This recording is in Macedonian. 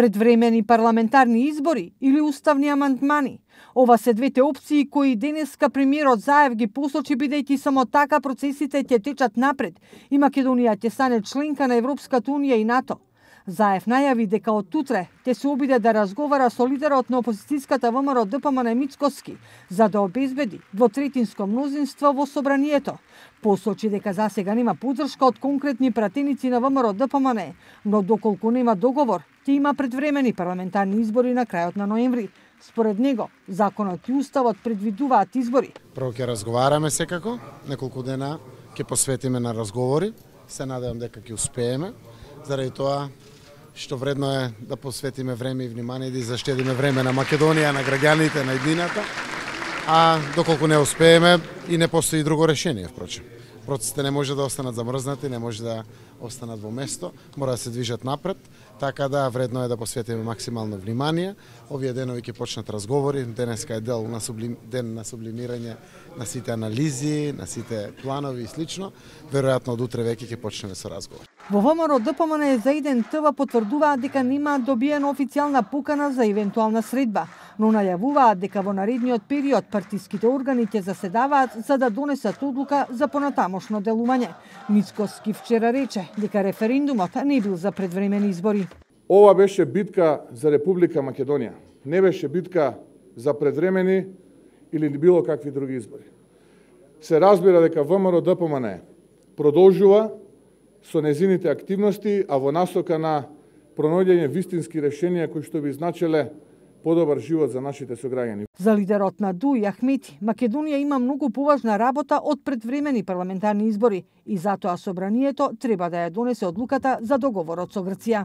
Предвремени парламентарни избори или уставни амандмани? Ова се двете опции кои денеска премиерот Заев ги посочи, бидејќи само така процесите ќе течат напред и Македонија ќе стане членка на Европската унија и НАТО. Заев најави дека од утре ќе се обиде да разговара со лидерот на опозицијската ВМРО ДПМН Мицкоски за да обезбеди двотретинско мнозинство во собранието. Посочи дека засега нема поддршка од конкретни пратеници на ВМРО ДПМН, но доколку нема договор, ќе има предвремени парламентарни избори на крајот на ноември. Според него, законот и уставот предвидуваат избори. Прво ќе разговараме секако, неколку дена ќе посветиме на разговори. Се надевам дека ќе успееме. Заради тоа што вредно е да посветиме време и внимание и да заштедиме време на Македонија, на граѓаните, на иднината. А доколку не успееме и не постои друго решение, впрочем. Процесите не може да останат замрзнати, не може да останат во место, мора да се движат напред, така да вредно е да посветиме максимално внимание. Овие денови ќе почнат разговори, денеска е ден на сублимирање на сите анализи, на сите планови и слично. Веројатно од утре веќе ќе почнеме со разговор. Во ВМРО ДПМН за еден ТВ потврдуваат дека нема добиена официјална покана за евентуална средба, но најавуваат дека во наредниот период партиските органи ќе заседаваат за да донесат одлука за понатамошно делување. Мицкоски вчера рече дека референдумот не бил за предвремени избори. Ова беше битка за Република Македонија. Не беше битка за предвремени или било какви други избори. Се разбира дека ВМРО ДПМН продолжува со незините активности, а во насока на пронаоѓање вистински решенија кои што би значеле подобар живот за нашите сограѓани. За лидерот на Дуј Ахмети, Македонија има многу поважна работа од предвремени парламентарни избори и затоа собранието треба да ја донесе одлуката за договорот со Грција.